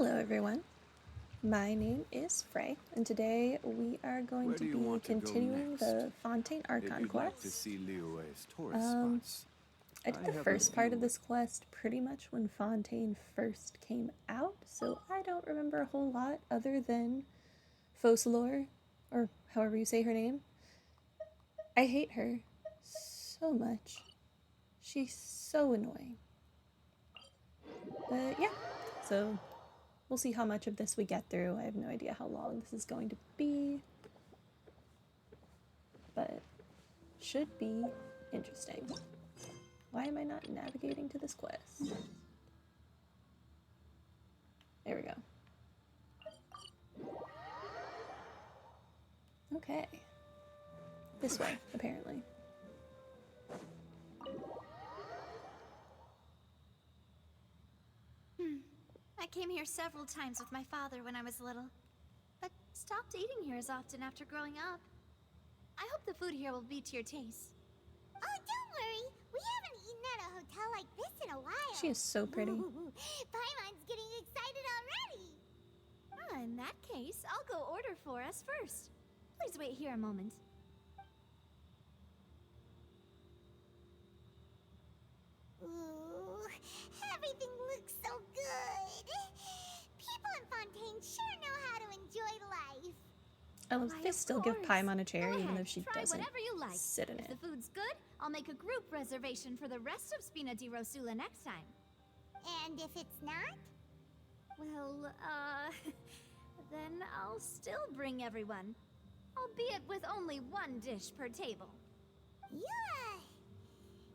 Hello everyone, my name is Frey, and today we are going to be continuing the Fontaine Archon quest. I did the first part of this quest pretty much when Fontaine first came out, so I don't remember a whole lot other than Focalors, or however you say her name. I hate her so much. She's so annoying. But yeah, so we'll see how much of this we get through. I have no idea how long this is going to be, but should be interesting. Why am I not navigating to this quest? There we go. Okay. This way, apparently. I came here several times with my father when I was little, but stopped eating here as often after growing up. I hope the food here will be to your taste. Oh, don't worry. We haven't eaten at a hotel like this in a while. She is so pretty. Paimon's getting excited already. In that case, I'll go order for us first. Please wait here a moment. Ooh, everything looks so good. People in Fontaine sure know how to enjoy life. I love they still give Paimon a chair even though she Try doesn't whatever you like. sit in If it. the food's good, I'll make a group reservation for the rest of Spina di Rosula next time. And if it's not? Well, then I'll still bring everyone. Albeit with only one dish per table. Yeah.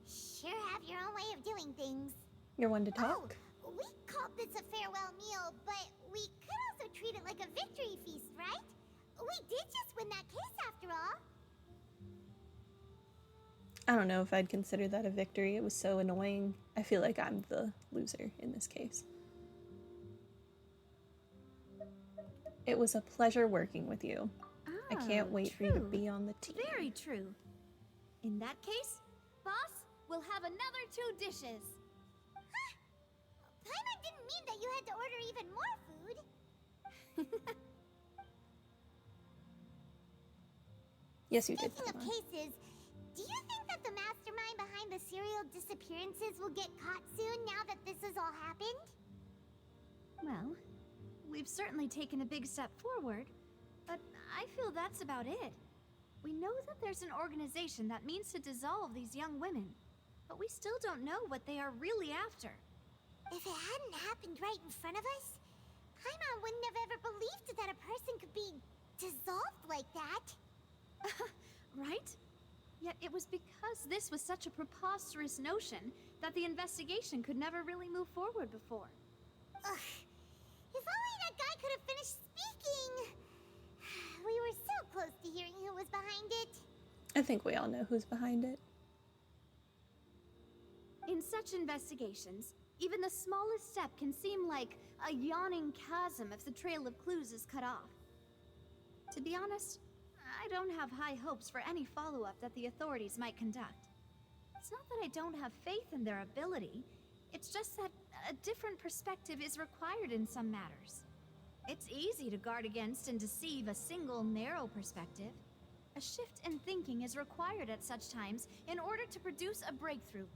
Sure have your own way of doing things. You're one to talk. Oh, we called this a farewell meal, but we could also treat it like a victory feast, right? We did just win that case after all. I don't know if I'd consider that a victory. It was so annoying. I feel like I'm the loser in this case. It was a pleasure working with you. I can't wait for you to be on the team. Very true. In that case, boss, we'll have another 2 dishes. Huh? Paimon didn't mean that you had to order even more food. Yes, you did. Speaking of cases, do you think that the mastermind behind the serial disappearances will get caught soon now that this has all happened? Well, we've certainly taken a big step forward, but I feel that's about it. We know that there's an organization that means to dissolve these young women, but we still don't know what they are really after. If it hadn't happened right in front of us, Paimon wouldn't have ever believed that a person could be dissolved like that. Right? Yet it was because this was such a preposterous notion that the investigation could never really move forward before. Ugh. If only that guy could have finished speaking. We were so close to hearing who was behind it. I think we all know who's behind it. In such investigations, even the smallest step can seem like a yawning chasm if the trail of clues is cut off. To be honest, I don't have high hopes for any follow-up that the authorities might conduct. It's not that I don't have faith in their ability, it's just that a different perspective is required in some matters. It's easy to guard against and deceive a single narrow perspective. A shift in thinking is required at such times in order to produce a breakthrough,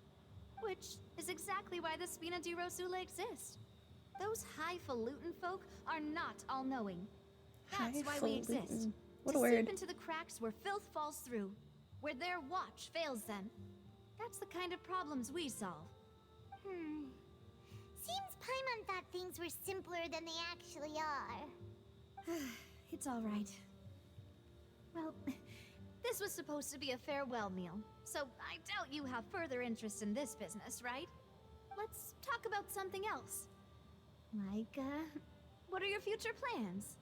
which is exactly why the Spina di Rosula exist. Those highfalutin folk are not all-knowing. That's why we exist. What a to word. seep into the cracks where filth falls through, where their watch fails them. That's the kind of problems we solve. Seems Paimon thought things were simpler than they actually are. It's all right. Well, this was supposed to be a farewell meal, so I doubt you have further interest in this business, right? Let's talk about something else. Like, what are your future plans?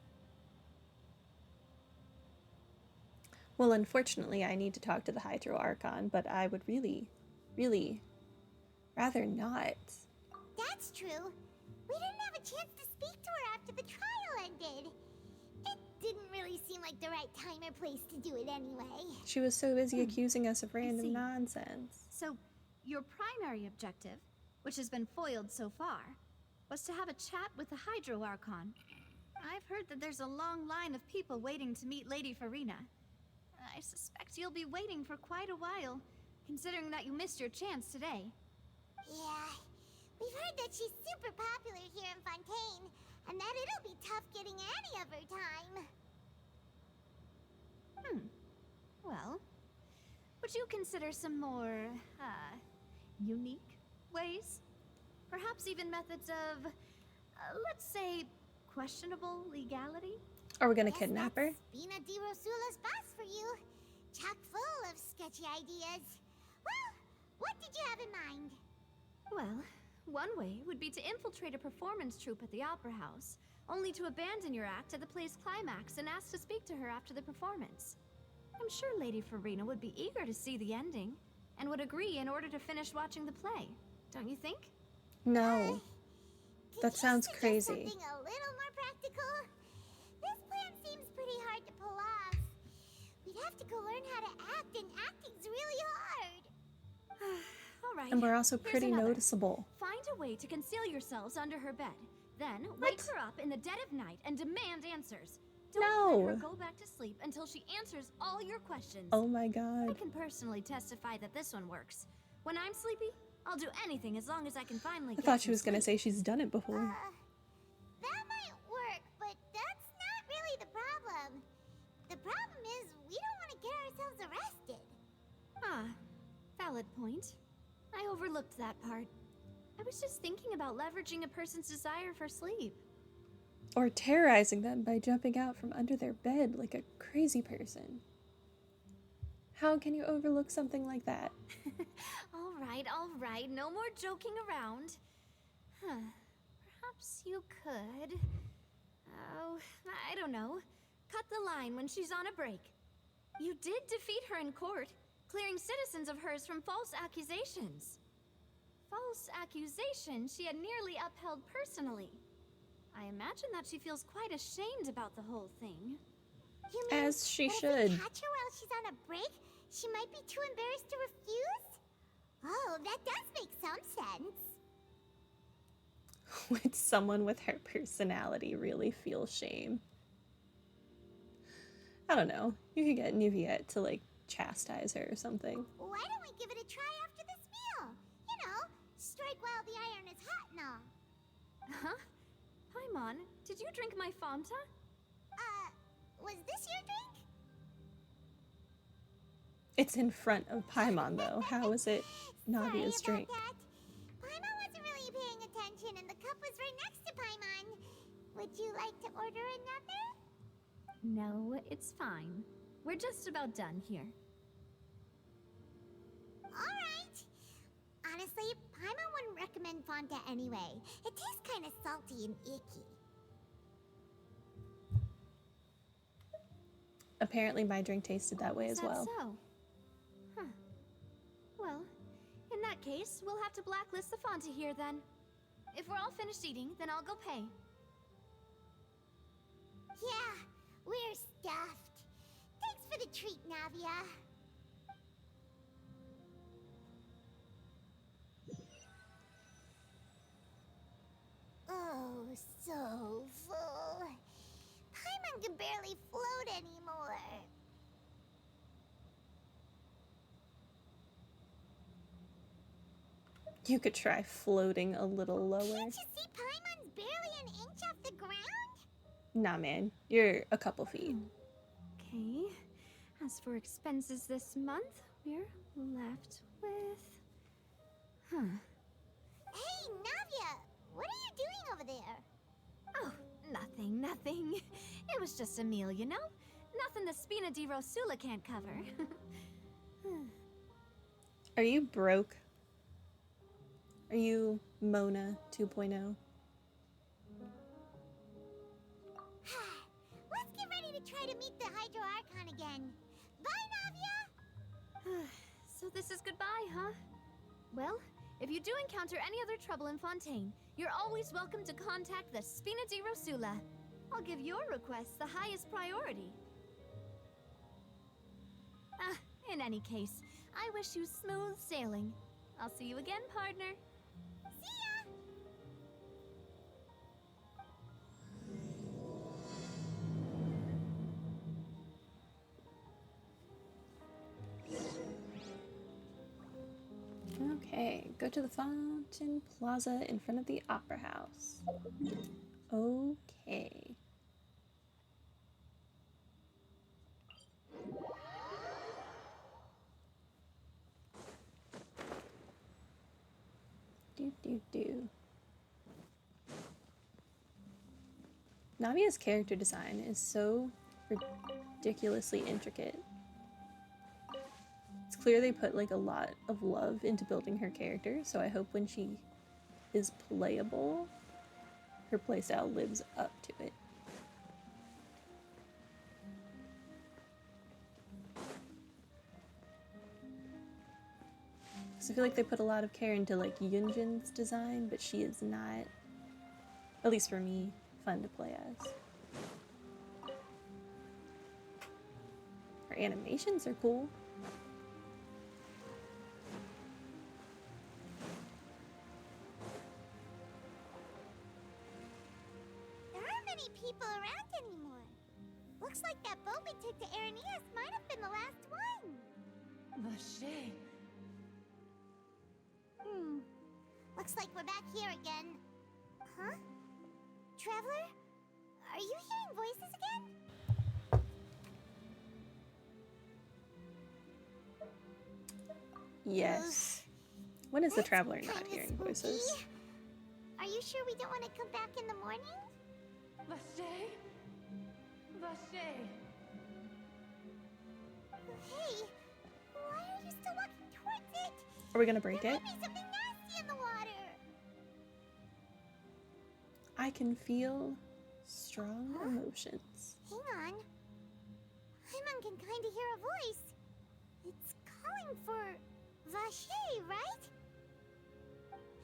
Well, unfortunately, I need to talk to the Hydro Archon, but I would really, really rather not. That's true. We didn't have a chance to speak to her after the trial ended. It didn't really seem like the right time or place to do it anyway. She was so busy accusing us of random see. nonsense. So, your primary objective, which has been foiled so far, was to have a chat with the Hydro Archon. I've heard that there's a long line of people waiting to meet Lady Furina. I suspect you'll be waiting for quite a while, considering that you missed your chance today. Yeah, we've heard that she's super popular here in Fontaine, and that it'll be tough getting any of her time. Well, would you consider some more, unique ways? Perhaps even methods of, let's say, questionable legality? Are we gonna kidnap her? Spina di Rosula's boss for you. Chock full of sketchy ideas. Well, what did you have in mind? Well, one way would be to infiltrate a performance troupe at the Opera House, only to abandon your act at the play's climax and ask to speak to her after the performance. I'm sure Lady Furina would be eager to see the ending, and would agree in order to finish watching the play. Don't you think? No. That sounds Suggest crazy. Something a little more practical. This plan seems pretty hard to pull off. We'd have to go learn how to act, and acting's really hard. All right. And we're also Here's pretty another. noticeable. Find a way to conceal yourselves under her bed. Then wake her up in the dead of night and demand answers. Don't let her go back to sleep until she answers all your questions. Oh my I god. can personally testify that this one works. When I'm sleepy, I'll do anything as long as I can finally I get thought she some was gonna sleep. say she's done it before. That might work, but that's not really the problem. The problem is we don't want to get ourselves arrested. Ah, valid point. I overlooked that part. I was just thinking about leveraging a person's desire for sleep. Or terrorizing them by jumping out from under their bed like a crazy person. How can you overlook something like that? All right, no more joking around. Perhaps you could... Oh, I don't know. Cut the line when she's on a break. You did defeat her in court, clearing citizens of hers from false accusations. False accusations she had nearly upheld personally. I imagine that she feels quite ashamed about the whole thing. You mean As she that if should. we catch her while she's on a break, she might be too embarrassed to refuse? Oh, that does make some sense. Would someone with her personality really feel shame? I don't know. You could get Niviette to like chastise her or something. Why don't we give it a try after this meal? You know, strike while the iron is hot and all. Huh? Paimon, did you drink my Fanta? Was this your drink? It's in front of Paimon though. How is it Navia's Sorry drink? about that. Paimon wasn't really paying attention and the cup was right next to Paimon. Would you like to order another? No, it's fine. We're just about done here. Alright. Honestly, Paimon wouldn't recommend Fanta anyway. It tastes kind of salty and icky. Apparently my drink tasted that way as Is that well. so? Huh. Well, in that case, we'll have to blacklist the Fanta here then. If we're all finished eating, then I'll go pay. Yeah, we're stuffed. Thanks for the treat, Navia. Oh, so full. Paimon can barely float anymore. You could try floating a little lower. Can't you see Paimon's barely an inch off the ground? Nah, man. You're a couple feet. Okay. As for expenses this month, we're left with... Huh. Hey, Navia, what are you doing over there? Oh, nothing. It was just a meal, you know? Nothing the Spina di Rosula can't cover. Are you broke? Are you Mona 2.0? Let's get ready to try to meet the Hydro Archon again. Bye, Navia! So this is goodbye, huh? Well, if you do encounter any other trouble in Fontaine, you're always welcome to contact the Spina di Rosula. I'll give your request the highest priority. In any case, I wish you smooth sailing. I'll see you again, partner. See ya! Go to the Fountain Plaza in front of the Opera House. Okay. Do. Namia's character design is so ridiculously intricate. It's clear they put like a lot of love into building her character, so I hope when she is playable, her playstyle lives up to it. So I feel like they put a lot of care into like Yunjin's design, but she is not, at least for me, fun to play as. Her animations are cool. There aren't many people around anymore. Looks like that boat we took to Aranias might have been the last one. Vache. Looks like we're back here again. Huh? Traveler? Are you hearing voices again? Yes. When is the traveler not Kinda hearing spooky. voices? Are you sure we don't want to come back in the morning? Vache. Vache. Hey, why are you still walking towards it? Are we gonna break There it? might be something nasty in the water. I can feel strong emotions. Hang on. Hyman can kind of hear a voice. It's calling for Vache, right?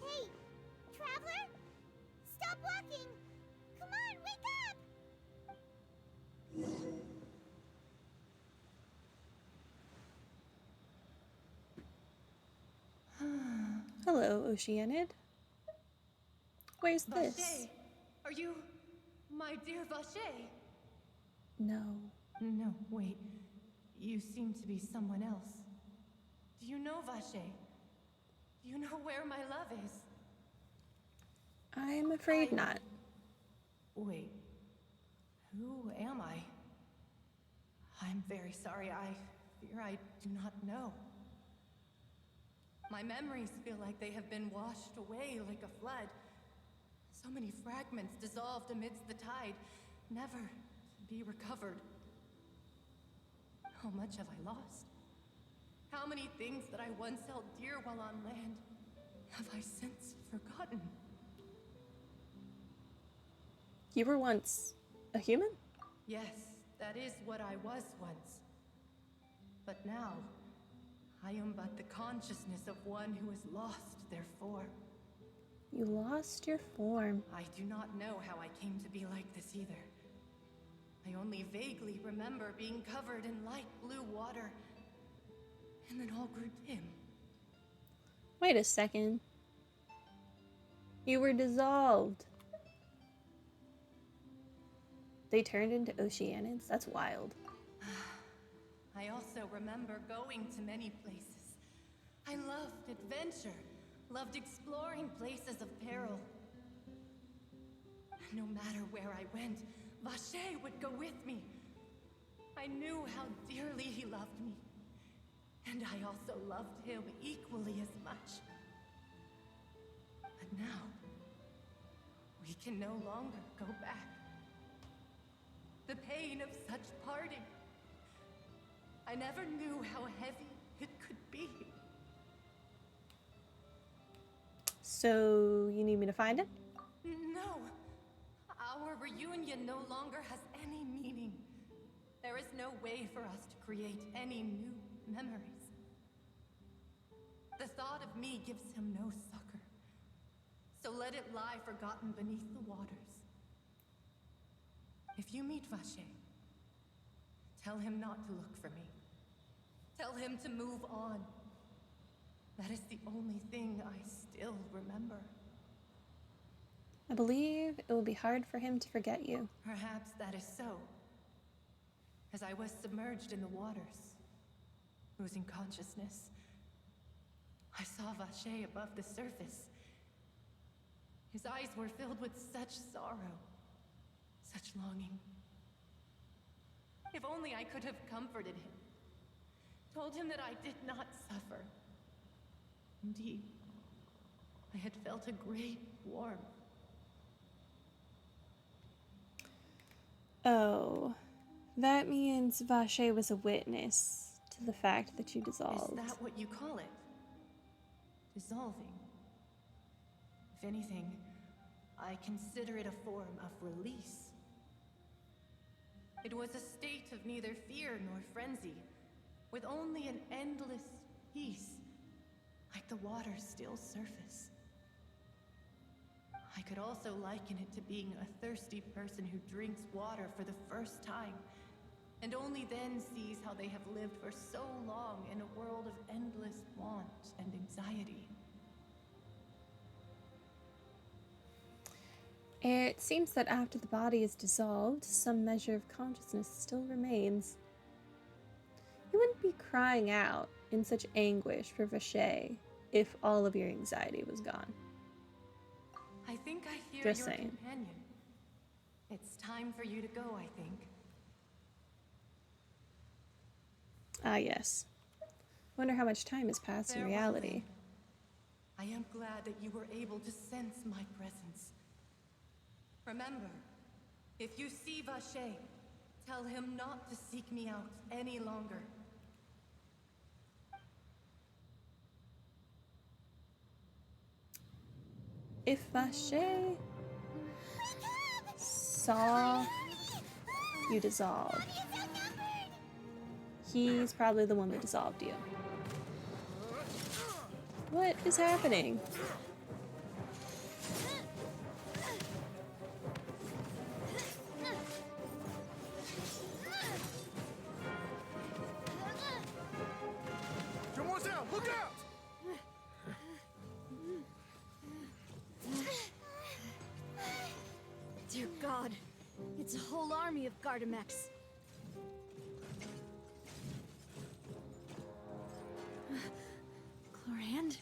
Hey, traveler! Stop walking! Come on, wake up! Hello, Oceanid. Where's this? Vache. Are you my dear Vache? No. No, wait. You seem to be someone else. Do you know Vache? Do you know where my love is? I'm afraid not. Wait. Who am I? I'm very sorry. I fear I do not know. My memories feel like they have been washed away like a flood. So many fragments dissolved amidst the tide, never to be recovered. How much have I lost? How many things that I once held dear while on land have I since forgotten? You were once a human? Yes, that is what I was once. But now, I am but the consciousness of one who is lost, therefore. You lost your form. I do not know how I came to be like this either. I only vaguely remember being covered in light blue water, and then all grew dim. Wait a second. You were dissolved. They turned into Oceanids? That's wild. I also remember going to many places. I loved adventure, loved exploring places of peril. No matter where I went, Vache would go with me. I knew how dearly he loved me, and I also loved him equally as much. But now, we can no longer go back. The pain of such parting, I never knew how heavy it could be. So, you need me to find it? No. Our reunion no longer has any meaning. There is no way for us to create any new memories. The thought of me gives him no succor. So let it lie forgotten beneath the waters. If you meet Vache, tell him not to look for me. Tell him to move on. That is the only thing I still remember. I believe it will be hard for him to forget you. Perhaps that is so. As I was submerged in the waters, losing consciousness, I saw Vache above the surface. His eyes were filled with such sorrow, such longing. If only I could have comforted him, told him that I did not suffer. Indeed, I had felt a great warmth. Oh, that means Vache was a witness to the fact that you dissolved. Is that what you call it? Dissolving? If anything, I consider it a form of release. It was a state of neither fear nor frenzy, with only an endless peace, like the water's still surface. I could also liken it to being a thirsty person who drinks water for the first time, and only then sees how they have lived for so long in a world of endless want and anxiety. It seems that after the body is dissolved, some measure of consciousness still remains. You wouldn't be crying out in such anguish for Vache if all of your anxiety was gone. I think I hear Just your saying. companion. It's time for you to go, I think. Ah, yes. Wonder how much time has passed in Farewell, reality. then. I am glad that you were able to sense my presence. Remember, if you see Vache, tell him not to seek me out any longer. If Vache saw you dissolve, he's probably the one that dissolved you. What is happening? Demoiselle, look out! Dear God, it's a whole army of Gardamex. Chlorand?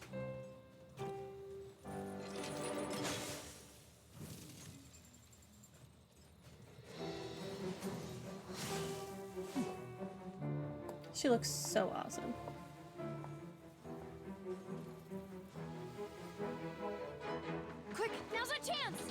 She looks so awesome. Quick, now's our chance!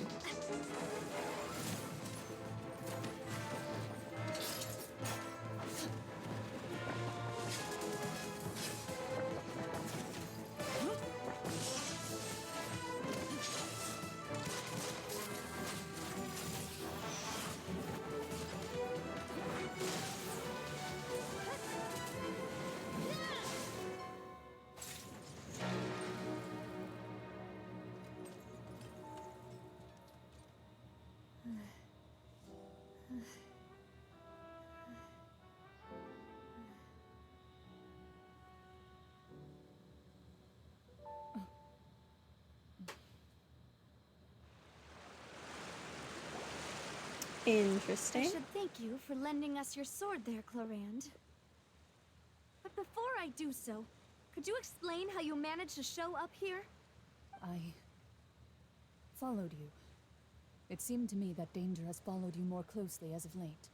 I Interesting. should thank you for lending us your sword there, Chlorand. But before I do so, could you explain how you managed to show up here? I followed you. It seemed to me that danger has followed you more closely as of late.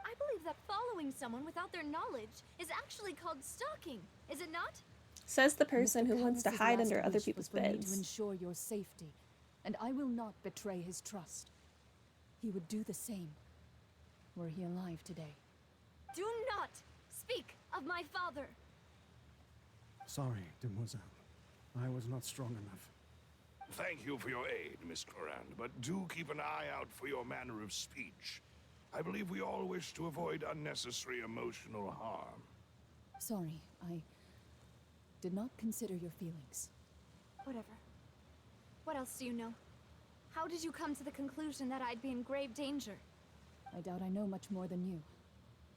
I believe that following someone without their knowledge is actually called stalking, is it not? Says the person who Mr. wants to Camus's hide last under other wish people's was for me beds. to ensure your safety, and I will not betray his trust. He would do the same, were he alive today. Do not speak of my father! Sorry, Demoiselle. I was not strong enough. Thank you for your aid, Miss Clorand, but do keep an eye out for your manner of speech. I believe we all wish to avoid unnecessary emotional harm. Sorry, I did not consider your feelings. Whatever. What else do you know? How did you come to the conclusion that I'd be in grave danger? I doubt I know much more than you,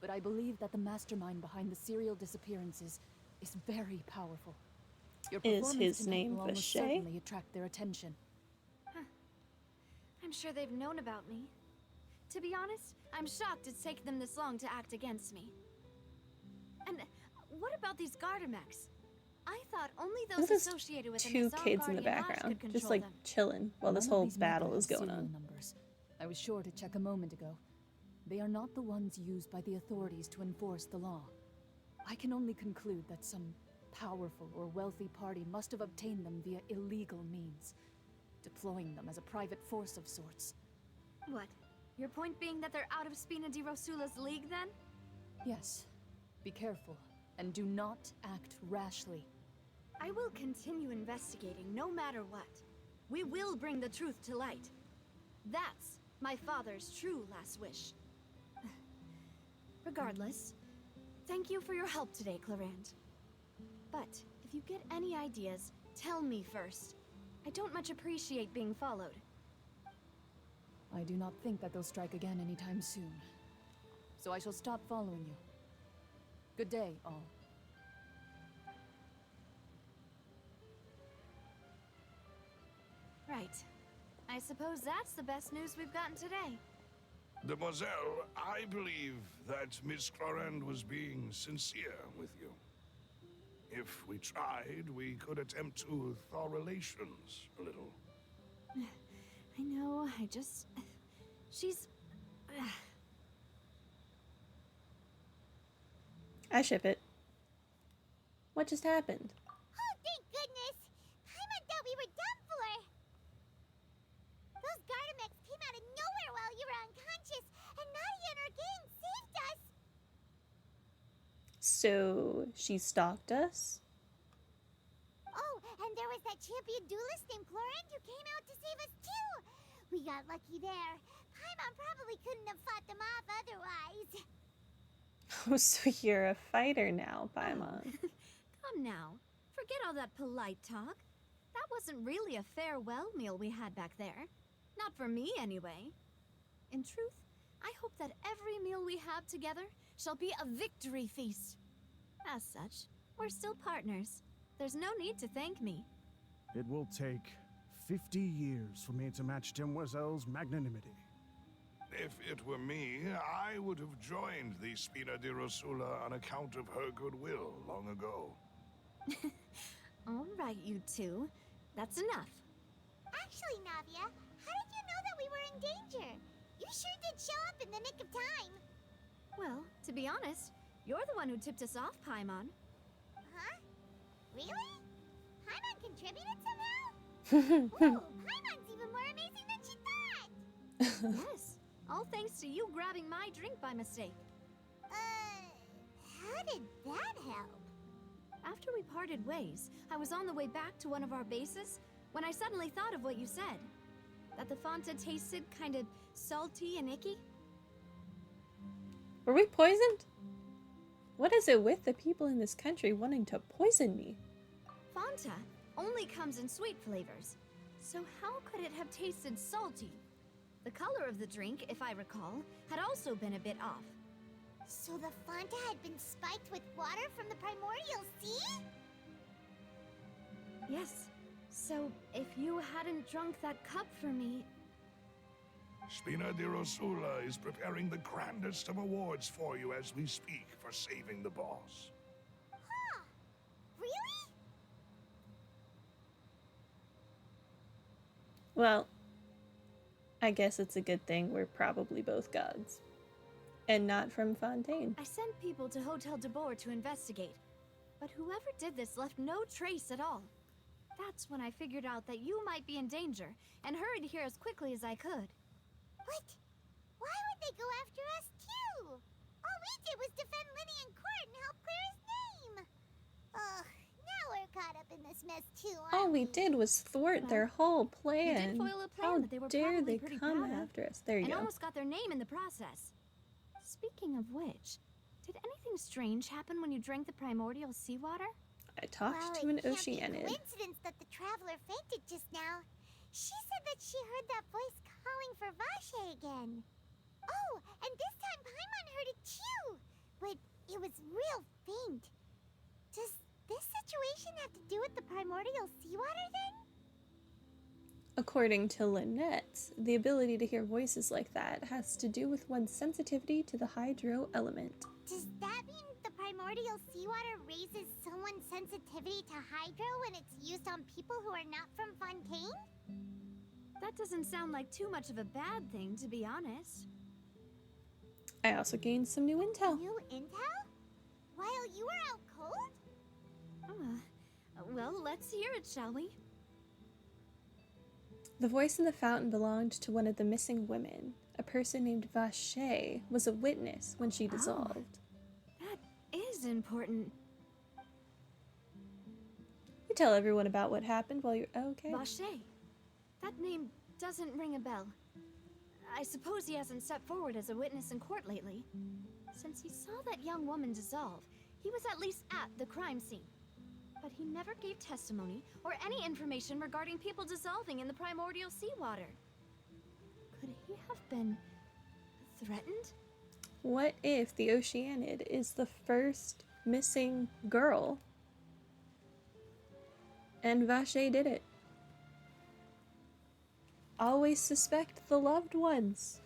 but I believe that the mastermind behind the serial disappearances is very powerful. Your Is performance his tonight name will almost Vache? certainly attract their attention. I'm sure they've known about me. To be honest, I'm shocked it's taken them this long to act against me. And what about these Gardamex? I thought only Look those at those associated with two an Azar kids in the Guardian Lodge background, could just control like them. chilling while this None of whole these mecha battle is have going serial on. numbers. I was sure to check a moment ago. They are not the ones used by the authorities to enforce the law. I can only conclude that some powerful or wealthy party must have obtained them via illegal means, deploying them as a private force of sorts. What? Your point being that they're out of Spina di Rosula's league, then? Yes. Be careful, and do not act rashly. I will continue investigating no matter what. We will bring the truth to light. That's my father's true last wish. Regardless, thank you for your help today, Clarant. But if you get any ideas, tell me first. I don't much appreciate being followed. I do not think that they'll strike again anytime soon. So I shall stop following you. Good day, all. Right. I suppose that's the best news we've gotten today. Demoiselle, I believe that Miss Clorand was being sincere with you. If we tried, we could attempt to thaw relations a little. I know, she's... I ship it. What just happened? Oh, thank goodness! Paimon thought we were done for! Those Gardamex came out of nowhere while you were unconscious, and Nadia and her gang saved us! So, she stalked us? Oh, and there was that champion duelist named Clorand who came out to save us too! We got lucky there. Paimon probably couldn't have fought them off otherwise. Oh, so you're a fighter now, Paimon. Come now. Forget all that polite talk. That wasn't really a farewell meal we had back there. Not for me, anyway. In truth, I hope that every meal we have together shall be a victory feast. As such, we're still partners. There's no need to thank me. It will take 50 years for me to match Demoiselle's magnanimity. If it were me, I would have joined the Spina di Rosula on account of her goodwill long ago. All right, you two. That's enough. Actually, Navia, how did you know that we were in danger? You sure did show up in the nick of time. Well, to be honest, you're the one who tipped us off, Paimon. Huh? Really? Paimon contributed somehow? Ooh, Paimon's even more amazing than she thought! Yes. All thanks to you grabbing my drink by mistake. How did that help? After we parted ways, I was on the way back to one of our bases when I suddenly thought of what you said. That the Fanta tasted kind of salty and icky. Were we poisoned? What is it with the people in this country wanting to poison me? Fanta only comes in sweet flavors. So how could it have tasted salty? The color of the drink, if I recall, had also been a bit off. So the Fanta had been spiked with water from the primordial sea? Yes. So if you hadn't drunk that cup for me... Spina di Rosula is preparing the grandest of awards for you as we speak for saving the boss. Huh. Really? Well, I guess it's a good thing we're probably both gods. And not from Fontaine. I sent people to Hotel de Boer to investigate. But whoever did this left no trace at all. That's when I figured out that you might be in danger and hurried here as quickly as I could. What? Why would they go after us too? All we did was defend Linny in court and help clear his name. Ugh, now we're caught up in this mess too, aren't All we did was thwart their whole plan. You did foil a plan How that they were dare probably they pretty come proud of, after us? There you and go. almost got their name in the process. Speaking of which, did anything strange happen when you drank the primordial seawater? I talked well, to an it can't be Oceanid. coincidence that the traveler fainted just now. She said that she heard that voice calling for Vache again. Oh, and this time Paimon heard it too, but it was real faint. Does this situation have to do with the primordial seawater then? According to Lynette, the ability to hear voices like that has to do with one's sensitivity to the hydro element. Does that mean the primordial primordial seawater raises someone's sensitivity to hydro when it's used on people who are not from Fontaine? That doesn't sound like too much of a bad thing, to be honest. I also gained some new intel. New intel? While you were out cold? Well, let's hear it, shall we? The voice in the fountain belonged to one of the missing women. A person named Vache was a witness when she dissolved. That is important. You tell everyone about what happened while you're okay. Vache. That name doesn't ring a bell. I suppose he hasn't stepped forward as a witness in court lately. Since he saw that young woman dissolve, he was at least at the crime scene. But he never gave testimony or any information regarding people dissolving in the primordial seawater. Could he have been threatened? What if the Oceanid is the first missing girl? And Vache did it. Always suspect the loved ones.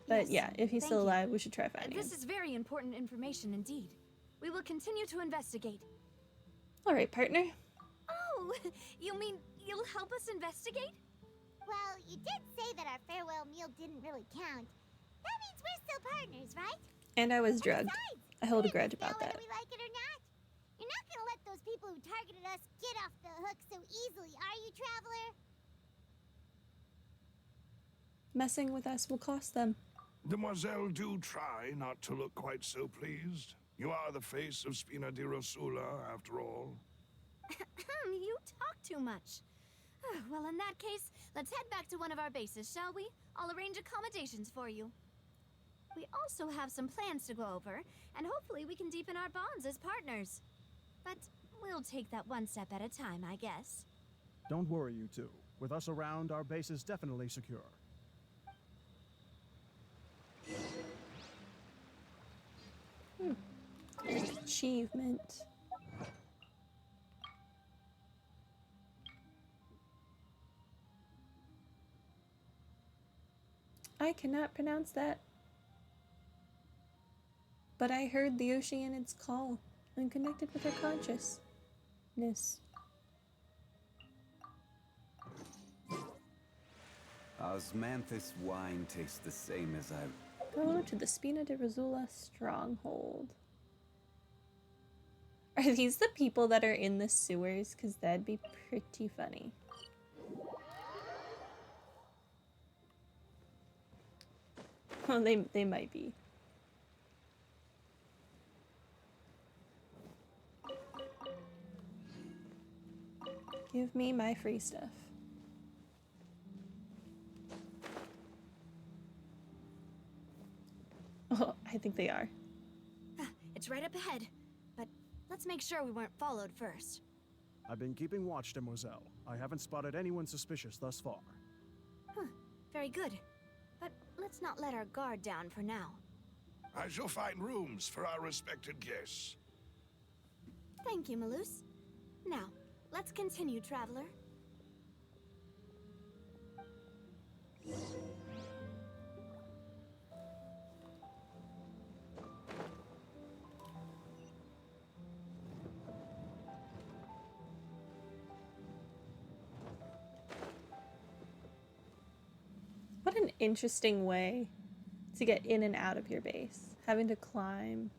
But Yes, yeah, if he's thank still you. alive, we should try finding This him. is very important information indeed. We will continue to investigate. Alright, partner. Oh, you mean you'll help us investigate? Well, you did say that our farewell meal didn't really count. That means we're still partners, right? And I was drugged. Besides, I hold a we grudge know about that. whether we like it or not. You're not gonna let those people who targeted us get off the hook so easily, are you, Traveler? Messing with us will cost them. Demoiselle, do try not to look quite so pleased. You are the face of Spina di Rosula, after all. You talk too much. Well, in that case, let's head back to one of our bases, shall we? I'll arrange accommodations for you. We also have some plans to go over, and hopefully we can deepen our bonds as partners. But we'll take that one step at a time, I guess. Don't worry, you two. With us around, our base is definitely secure. Achievement. I cannot pronounce that. But I heard the Oceanid's call and connected with her consciousness. Osmanthus wine tastes the same as I've... Go to the Spina di Rosula stronghold. Are these the people that are in the sewers? Because that'd be pretty funny. Well, they might be. Give me my free stuff. Oh, I think they are. It's right up ahead, but let's make sure we weren't followed first. I've been keeping watch, Demoiselle. I haven't spotted anyone suspicious thus far. Very good. But let's not let our guard down for now. I shall find rooms for our respected guests. Thank you, Malus. Now, let's continue, Traveler. What an interesting way to get in and out of your base. Having to climb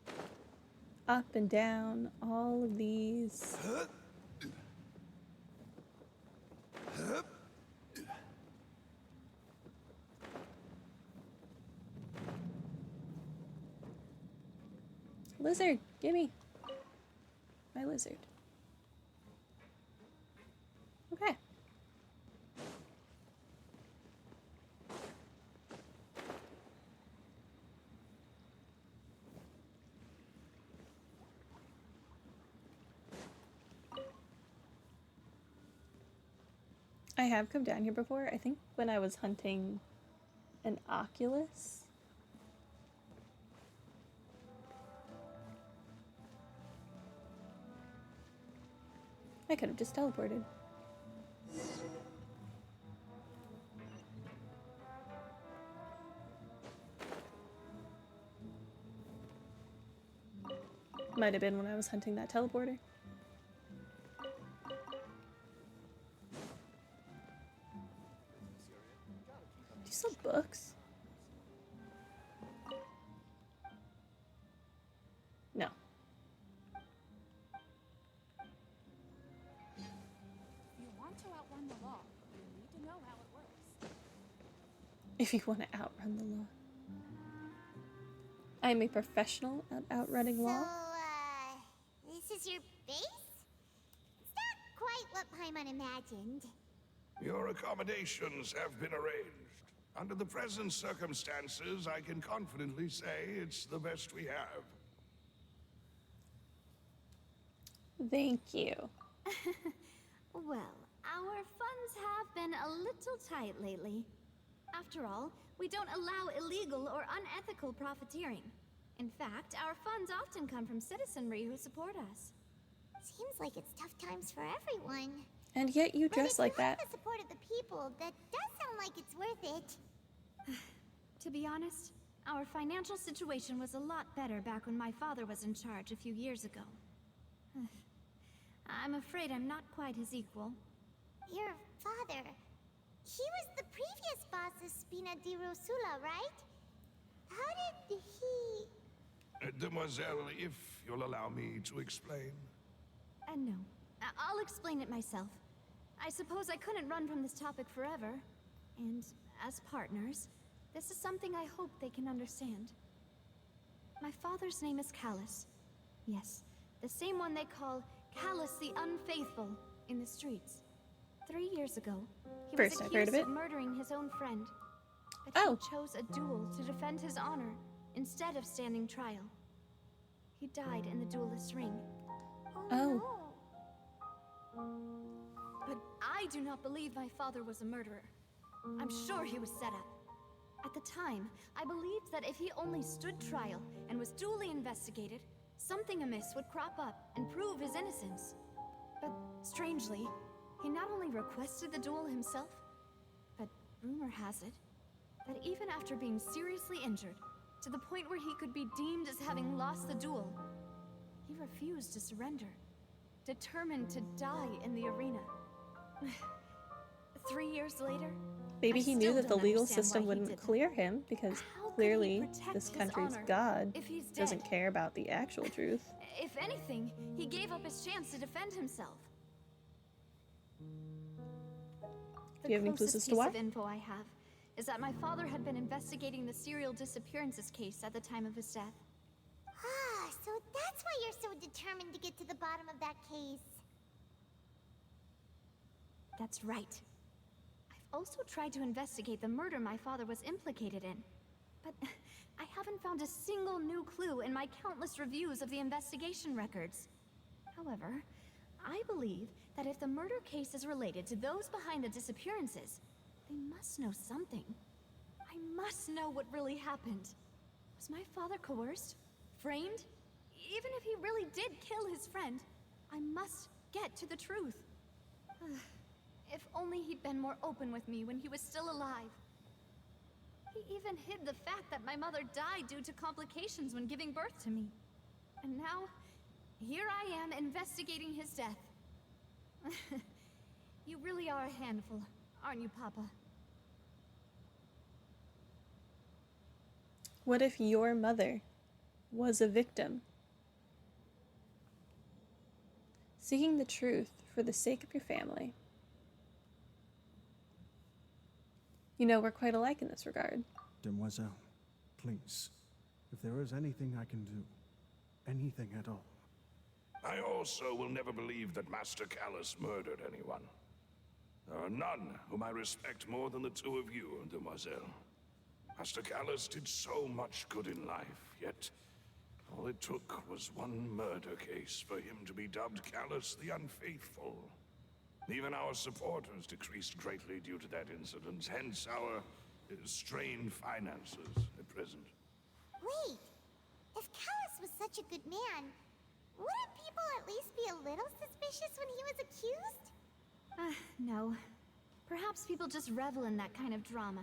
up and down all of these. Lizard, gimme my lizard. Okay. I have come down here before, I think when I was hunting an Oculus. I could have just teleported. Might have been when I was hunting that teleporter. Do you sell books? No. If you want to outrun the law, you need to know how it works. If you want to outrun the law. I am a professional at outrunning law. This is your base? It's not quite what Paimon imagined. Your accommodations have been arranged. Under the present circumstances, I can confidently say it's the best we have. Thank you. Well, our funds have been a little tight lately. After all, we don't allow illegal or unethical profiteering. In fact, our funds often come from citizenry who support us. Seems like it's tough times for everyone. And yet you dress like that. But if you have the support of the people, that does sound like it's worth it. To be honest, our financial situation was a lot better back when my father was in charge a few years ago. I'm afraid I'm not quite his equal. Your father... He was the previous boss of Spina di Rosula, right? How did he... Demoiselle, if you'll allow me to explain. No. I'll explain it myself. I suppose I couldn't run from this topic forever. And as partners, this is something I hope they can understand. My father's name is Callus. Yes, the same one they call Callus the Unfaithful in the streets. 3 years ago, he was First I've heard accused of of it. murdering his own friend. But Oh. he chose a duel to defend his honor instead of standing trial. He died in the duelist's ring. Oh. But I do not believe my father was a murderer. I'm sure he was set up. At the time, I believed that if he only stood trial and was duly investigated, something amiss would crop up and prove his innocence. But strangely, he not only requested the duel himself, but rumor has it that even after being seriously injured, to the point where he could be deemed as having lost the duel, he refused to surrender, determined to die in the arena. 3 years later, Maybe I he knew still that the don't legal understand system why he wouldn't did that. clear him because How could he clearly protect this his country's honor God if he's doesn't dead? care about the actual truth. If anything, he gave up his chance to defend himself. Do you have any clues as closest to piece why? of info I have is that my father had been investigating the serial disappearances case at the time of his death. Ah, so that's why you're so determined to get to the bottom of that case. That's right. I've also tried to investigate the murder my father was implicated in, but I haven't found a single new clue in my countless reviews of the investigation records. However, I believe that if the murder case is related to those behind the disappearances, they must know something. I must know what really happened. Was my father coerced? Framed? Even if he really did kill his friend, I must get to the truth. If only he'd been more open with me when he was still alive. He even hid the fact that my mother died due to complications when giving birth to me. And now, here I am investigating his death. You really are a handful, aren't you, Papa? What if your mother was a victim? Seeking the truth for the sake of your family. You know, we're quite alike in this regard. Demoiselle, please, if there is anything I can do, anything at all. I also will never believe that Master Callus murdered anyone. There are none whom I respect more than the two of you, Demoiselle. Master Callus did so much good in life, yet all it took was one murder case for him to be dubbed Callus the Unfaithful. Even our supporters decreased greatly due to that incident, hence our strained finances at present. Wait, if Callus was such a good man, wouldn't people at least be a little suspicious when he was accused? No. Perhaps people just revel in that kind of drama.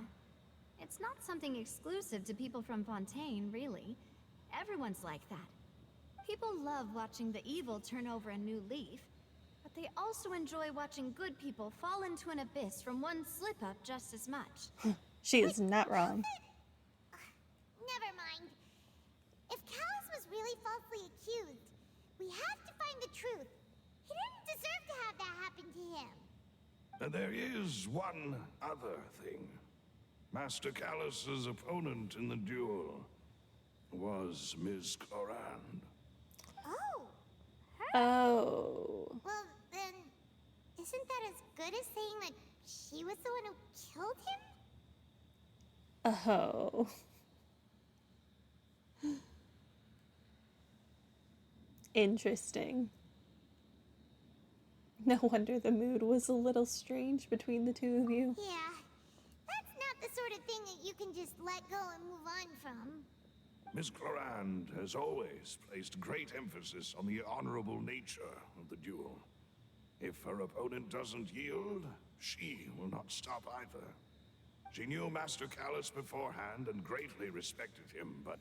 It's not something exclusive to people from Fontaine, really. Everyone's like that. People love watching the evil turn over a new leaf, but they also enjoy watching good people fall into an abyss from one slip-up just as much. She is not wrong. Never mind. If Callus was really falsely accused, we have to find the truth. He didn't deserve to have that happen to him. And there is one other thing. Master Callus's opponent in the duel was Ms. Clorand. Oh, her? Oh. Well, then, isn't that as good as saying that she was the one who killed him? Oh. Interesting. No wonder the mood was a little strange between the two of you. Yeah, that's not the sort of thing that you can just let go and move on from. Miss Clorand has always placed great emphasis on the honorable nature of the duel. If her opponent doesn't yield, she will not stop either. She knew Master Callus beforehand and greatly respected him, but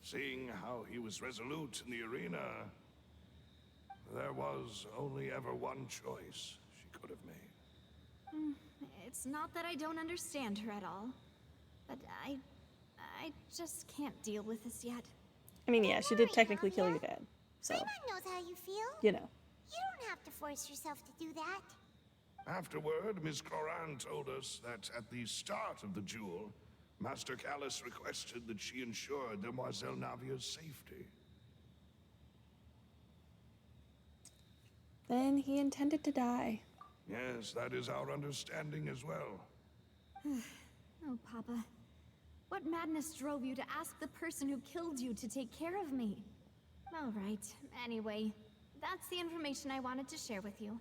seeing how he was resolute in the arena, there was only ever one choice she could have made. It's not that I don't understand her at all, but I just can't deal with this yet. I mean, yeah, she did technically kill your dad, so, Paimon knows how you feel. you know. You don't have to force yourself to do that. Afterward, Miss Clorand told us that at the start of the duel, Master Callus requested that she ensure Demoiselle Navia's safety. Then he intended to die. Yes, that is our understanding as well. Oh, Papa. What madness drove you to ask the person who killed you to take care of me? All right. Anyway, that's the information I wanted to share with you.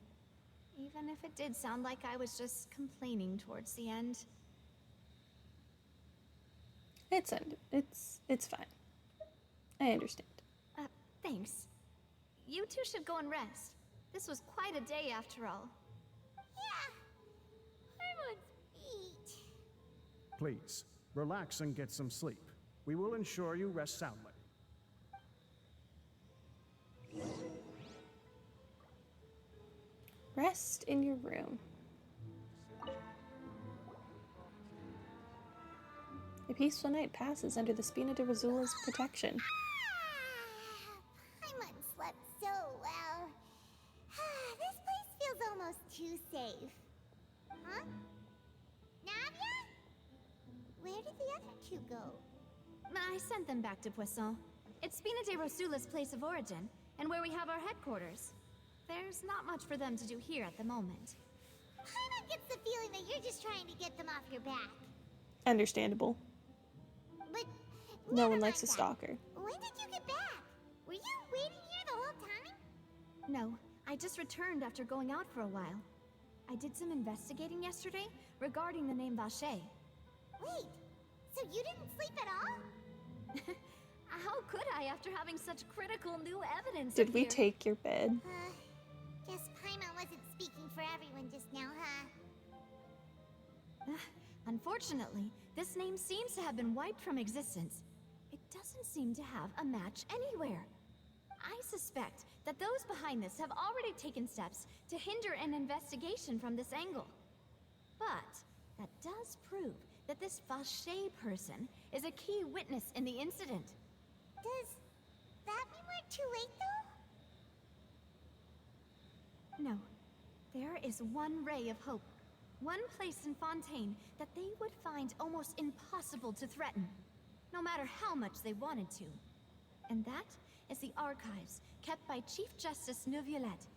Even if it did sound like I was just complaining towards the end. It's fine. I understand. Thanks. You two should go and rest. This was quite a day after all. Yeah, I want to eat. Please, relax and get some sleep. We will ensure you rest soundly. Rest in your room. A peaceful night passes under the Spina de Rosula's protection. Paimon slept so well. This place feels almost too safe. Huh? Navia? Where did the other two go? I sent them back to Poisson. It's Spina de Rosula's place of origin, and where we have our headquarters. There's not much for them to do here at the moment. Paimon gets the feeling that you're just trying to get them off your back. Understandable. But No never one likes a mind that. stalker. When did you get back? Were you waiting here the whole time? No, I just returned after going out for a while. I did some investigating yesterday regarding the name Vache. Wait, so you didn't sleep at all? How could I after having such critical new evidence? Did we here? take your bed? Guess Paimon wasn't speaking for everyone just now, huh? Unfortunately, this name seems to have been wiped from existence. It doesn't seem to have a match anywhere. I suspect that those behind this have already taken steps to hinder an investigation from this angle. But that does prove that this Vache person is a key witness in the incident. Does that mean we're too late, though? No. There is one ray of hope. One place in Fontaine that they would find almost impossible to threaten, no matter how much they wanted to. And that is the archives kept by Chief Justice Neuvillette.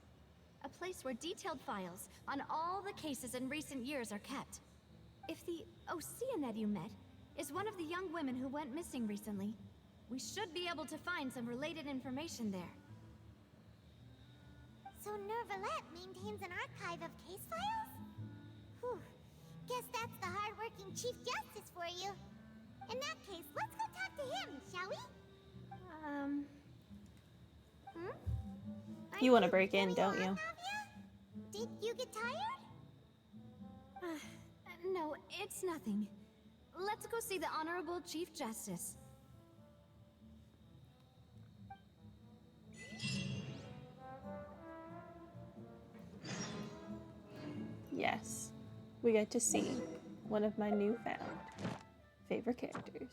A place where detailed files on all the cases in recent years are kept. If the Oceanid you met is one of the young women who went missing recently, we should be able to find some related information there. So Neuvillette maintains an archive of case files? Whew. Guess that's the hard-working Chief Justice for you. In that case, let's go talk to him, shall we? You want to Are break in, getting don't on, you? Navia? Did you get tired? No, it's nothing. Let's go see the Honorable Chief Justice. we get to see one of my newfound favorite characters.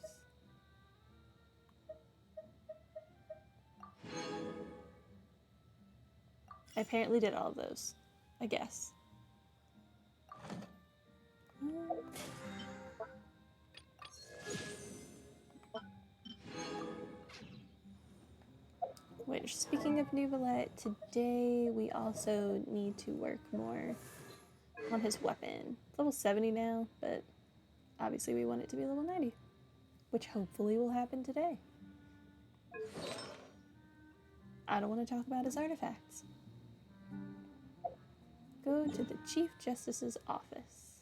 I apparently did all of those, I guess. Which, speaking of Neuvillette, today we also need to work more on his weapon. It's level 70 now, but obviously we want it to be level 90, which hopefully will happen today. I don't want to talk about his artifacts. Go to the Chief Justice's office.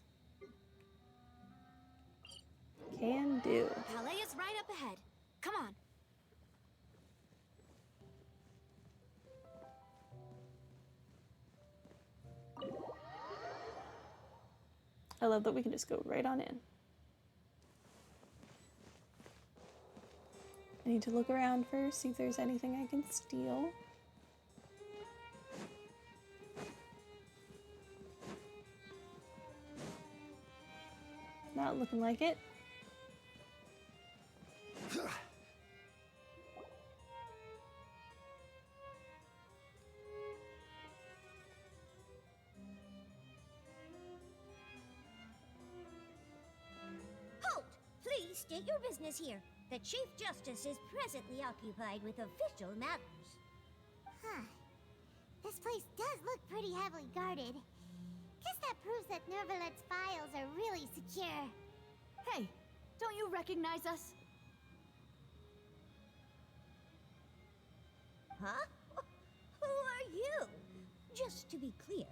Can do. Palais is right up ahead. Come on. I love that we can just go right on in. I need to look around first, see if there's anything I can steal. Not looking like it. Halt! Please state your business here. The Chief Justice is presently occupied with official matters. Huh. This place does look pretty heavily guarded. Guess that proves that Neuvillette's files are really secure. Hey, don't you recognize us? Huh? Who are you? Just to be clear,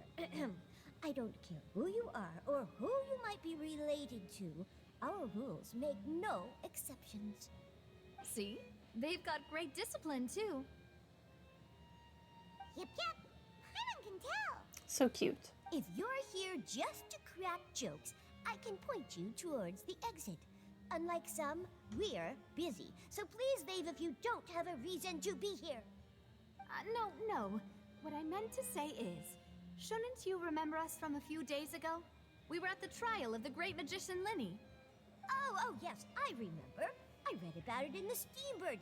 I don't care who you are or who you might be related to. Our rules make no exceptions. See? They've got great discipline, too. Yep, yep. Paimon can tell. So cute. If you're here just to crack jokes, I can point you towards the exit. Unlike some, we're busy. So please leave if you don't have a reason to be here. No. What I meant to say is, shouldn't you remember us from a few days ago? We were at the trial of the great magician Linny. Oh, yes, I remember. I read about it in the Steambird.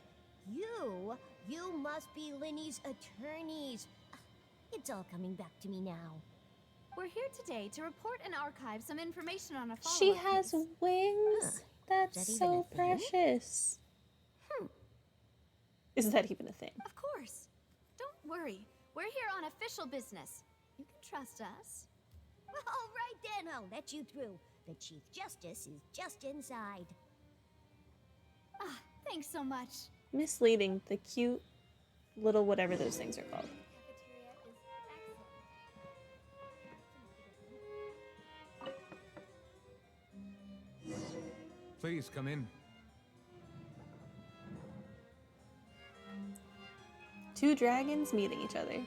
You must be Linny's attorneys. It's all coming back to me now. We're here today to report and archive some information on a follow-up She has case. wings? That's Is that even so a thing? precious. Is that even a thing? Of course. Don't worry. We're here on official business. You can trust us. Well, all right then, I'll let you through. The Chief Justice is just inside. Ah, thanks so much. Misleading, the cute little whatever those things are called. Please come in. Two dragons meeting each other.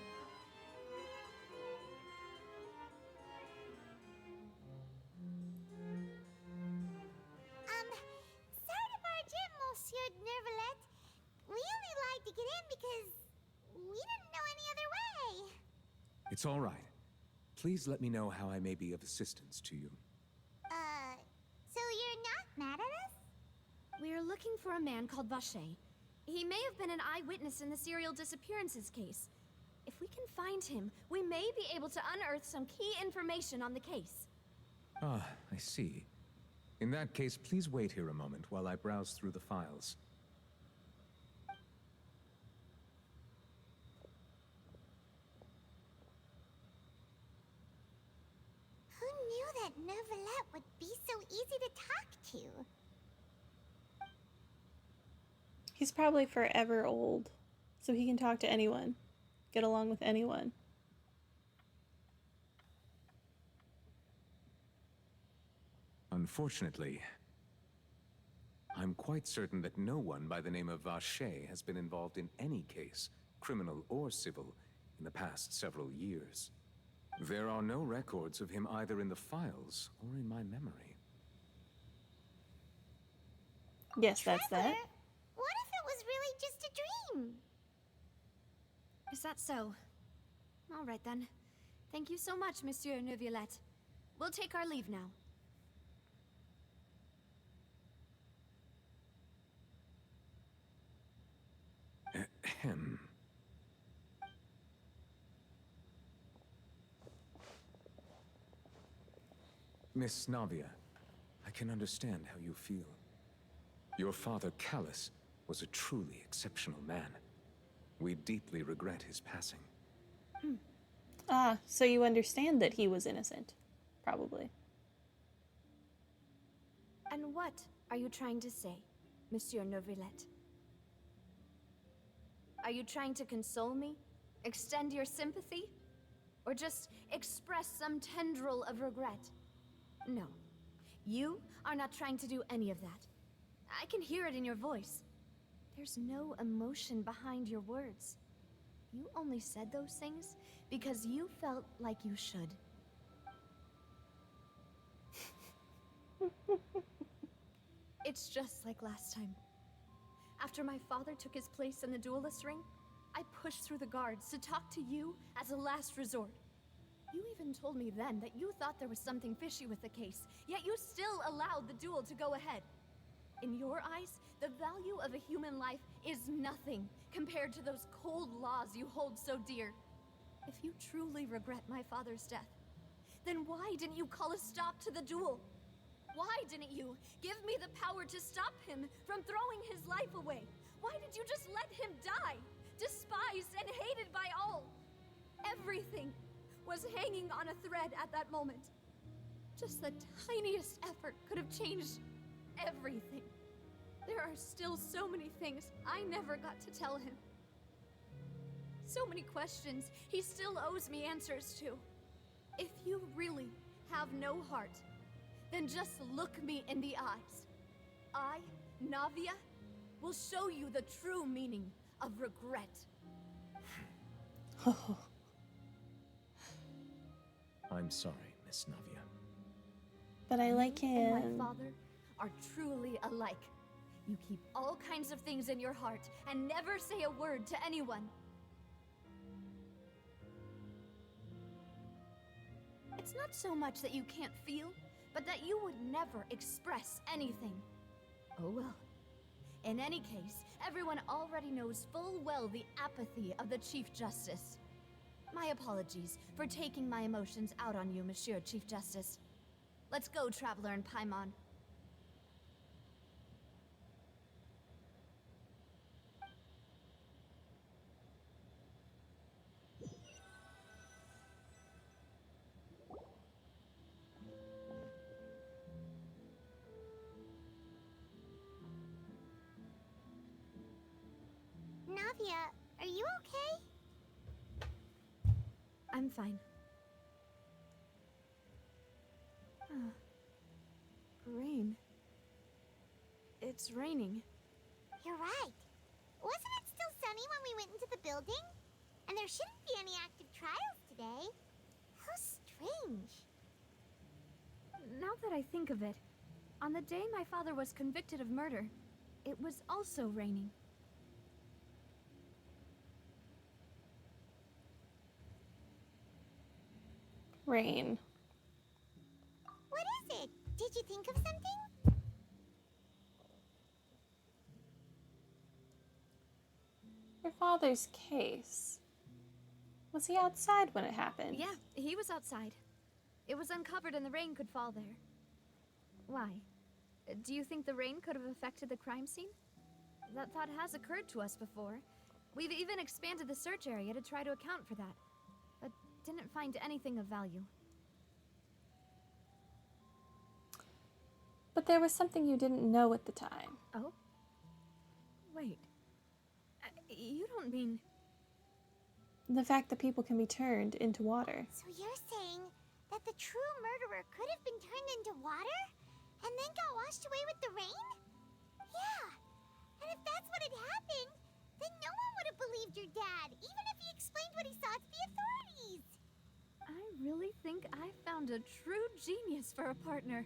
Sorry to barge in, Monsieur Neuvillette. We only lied to get in because we didn't know any other way. It's all right. Please let me know how I may be of assistance to you. So you're not mad at us? We're looking for a man called Vacher. He may have been an eyewitness in the serial disappearances case. If we can find him, we may be able to unearth some key information on the case. Ah, I see. In that case, please wait here a moment while I browse through the files. Who knew that Neuvillette would be so easy to talk to? He's probably forever old, so he can talk to anyone, get along with anyone. Unfortunately, I'm quite certain that no one by the name of Vacher has been involved in any case, criminal or civil, in the past several years. There are no records of him either in the files or in my memory. Yes, that's that. Traveler, what if it was really just a dream? Is that so? All right then. Thank you so much, Monsieur Neuvillette. We'll take our leave now. Ahem. Miss Navia, I can understand how you feel. Your father, Callus, was a truly exceptional man. We deeply regret his passing. Ah, so you understand that he was innocent. Probably. And what are you trying to say, Monsieur Neuvillette? Are you trying to console me? Extend your sympathy? Or just express some tendril of regret? No. You are not trying to do any of that. I can hear it in your voice. There's no emotion behind your words. You only said those things because you felt like you should. It's just like last time. After my father took his place in the duelist ring, I pushed through the guards to talk to you as a last resort. You even told me then that you thought there was something fishy with the case, yet you still allowed the duel to go ahead. In your eyes, the value of a human life is nothing compared to those cold laws you hold so dear. If you truly regret my father's death, then why didn't you call a stop to the duel? Why didn't you give me the power to stop him from throwing his life away? Why did you just let him die, despised and hated by all? Everything was hanging on a thread at that moment. Just the tiniest effort could have changed everything. There are still so many things I never got to tell him. So many questions he still owes me answers to. If you really have no heart, then just look me in the eyes. I, Navia, will show you the true meaning of regret. I'm sorry, Miss Navia. But I like him. You and my father are truly alike. You keep all kinds of things in your heart and never say a word to anyone. It's not so much that you can't feel, but that you would never express anything. Oh well. In any case, everyone already knows full well the apathy of the Chief Justice. My apologies for taking my emotions out on you, Monsieur Chief Justice. Let's go, Traveler and Paimon. Navia, are you okay? I'm fine. Rain. It's raining. You're right. Wasn't it still sunny when we went into the building? And there shouldn't be any active trials today. How strange. Now that I think of it, on the day my father was convicted of murder, it was also raining. Rain. What is it? Did you think of something? Your father's case. Was he outside when it happened? Yeah, he was outside. It was uncovered and the rain could fall there. Why? Do you think the rain could have affected the crime scene? That thought has occurred to us before. We've even expanded the search area to try to account for that, but didn't find anything of value. But there was something you didn't know at the time. Oh? Wait. You don't mean... The fact that people can be turned into water. So you're saying that the true murderer could have been turned into water? And then got washed away with the rain? Yeah. And if that's what had happened, then no one would have believed your dad, even if he explained what he saw to the authorities. I really think I found a true genius for a partner.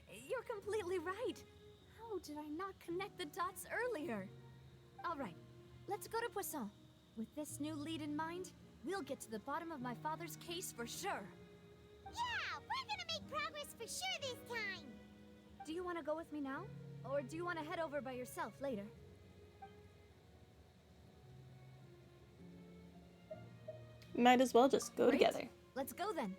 You're completely right. How did I not connect the dots earlier? All right, let's go to Poisson. With this new lead in mind, we'll get to the bottom of my father's case for sure. Yeah, we're gonna make progress for sure this time. Do you want to go with me now? Or do you want to head over by yourself later? Might as well just go Great. together. Let's go then.